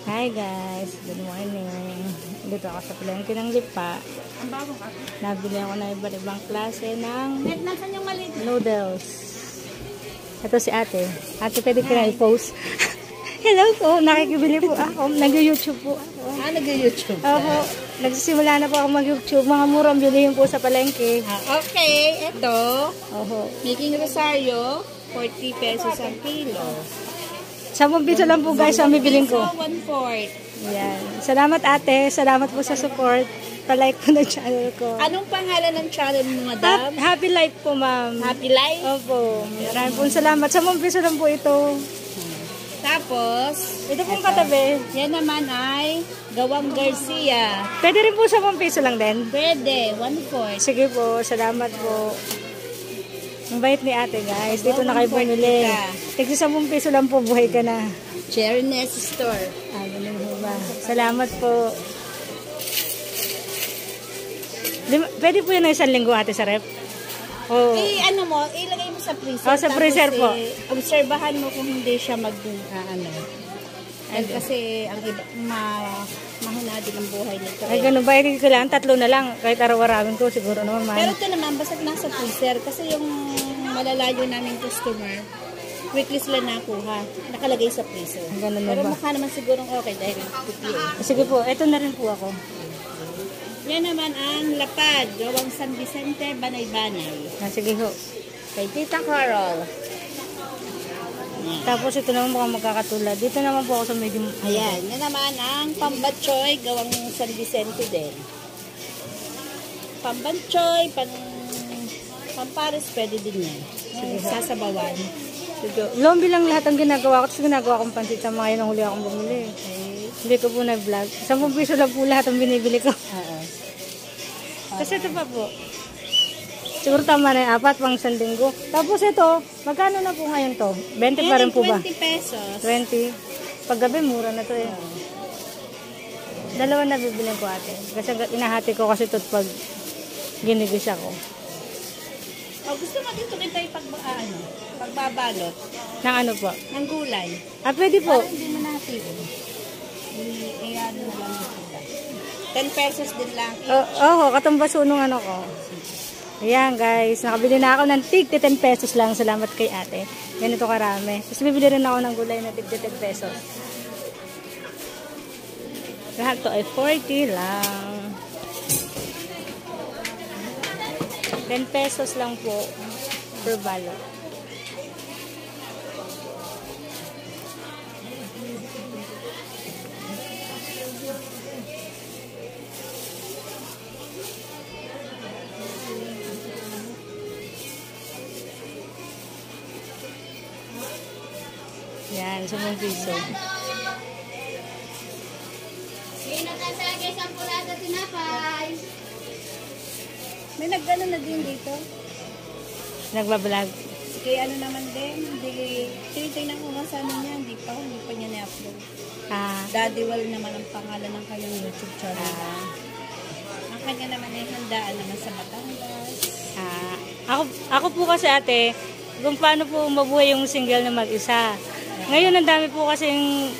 Hi guys, good morning. Dito ako sa palengke ng Lipa. Ang bagong ako. Nabili ako ng iba't ibang klase ng Nasaan yung maliit? noodles. Ito si ate. Ate, pwede ka na i-post. Hello po, nakikibili po ako. Nag-YouTube po ako. Nag-YouTube ka? Oho, nagsisimula na po ako mag-YouTube. Mga murang bilihin po sa palengke. Okay, ito. Oho. Making Rosario, 40 pesos ang kilo. 10 piso lang po guys ang bibiling ko. So, 1/4. Yan. Salamat ate. Salamat po sa support. Pa-like po na channel ko. Anong pangalan ng channel mo, madam? Happy life po, ma'am. Happy Life? Opo. Maraming po salamat. 10 piso lang po ito. Tapos, Ito pong katabi. yan naman ay Gawang Garcia. Pwede rin po 10 piso lang din. Pwede, 1/4. Sige po. Salamat po. Ang bait ni ate guys. Dito na kayo bumili. Tigsi 10 piso lang po. Buhay ka na. Cherry Nest Store. Ganun po ba? Salamat po. Pwede po yan ng 1 linggo ate sa rep? Oo. Ano mo, ilagay mo sa freezer. Sa freezer po. Obserbahan mo kung hindi siya kasi ang iba, mahina din ang buhay nito. Ay, ganun ba? Kailangan 3 na lang. Kahit araw-arawin ko, siguro naman. Pero ito naman, basta nasa freezer. Kasi yung malalayo namin customer, weekly sila nakuha. Nakalagay sa freezer. Ganun na Pero ba? mukha naman sigurong okay dahil puti eh. Sige po, ito na rin po ako. Yan naman ang lapad. Gawang San Vicente, Banay-Banay. Sige ho. Kay Tita Carol. Tapos ito naman mukhang magkakatulad. Dito naman po ako sa medium. Ayan. Yan naman ang Pambatchoy. Gawang San Vicente din. Pambatchoy, Pampares, pwede din yan. Sasabawan. Lombi lang lahat ang ginagawa ko. Tapos ginagawa kong pansit sa mga yun ang huli akong bumili. Okay. Hindi ko po na-vlog. 10 piso lang po lahat ang binibili ko. Kasi ito pa po. Siguro tama na yung 4 pang 1 linggo. Tapos ito, magkano na po ngayon to? 20 pa rin po ba? 20 pesos. 20. Paggabi, mura na to eh. Dalawa na bibilin ko ate. Kasi inahati ko kasi ito pag ginigisa ko. Gusto mo dito kita pagbabalot. Nang ano po? Ng gulay. Pwede po. Parang hindi mo natin. Ano lang sila. 10 pesos din lang. Katumbas unong ano ko. Ayan guys, nakabili na ako ng tig 10 pesos lang. Salamat kay ate. Ganito karami. Tapos bibili rin ako ng gulay na tig 10 pesos. Lahat to ay 40 lang. 10 pesos lang po per balot. Yan, 10 piso. May nagano na din dito. Nagbablog. Kaya ano naman din, tinitingnan ko nga sa ano niya, hindi pa niya na-upload. Daddy Well naman ang pangalan ng kanyang YouTube channel. Ang kanya naman ay handaan naman sa Batangas. Ako po kasi ate, kung paano po mabuhay yung single na mag-isa. Ngayon, ang dami po kasing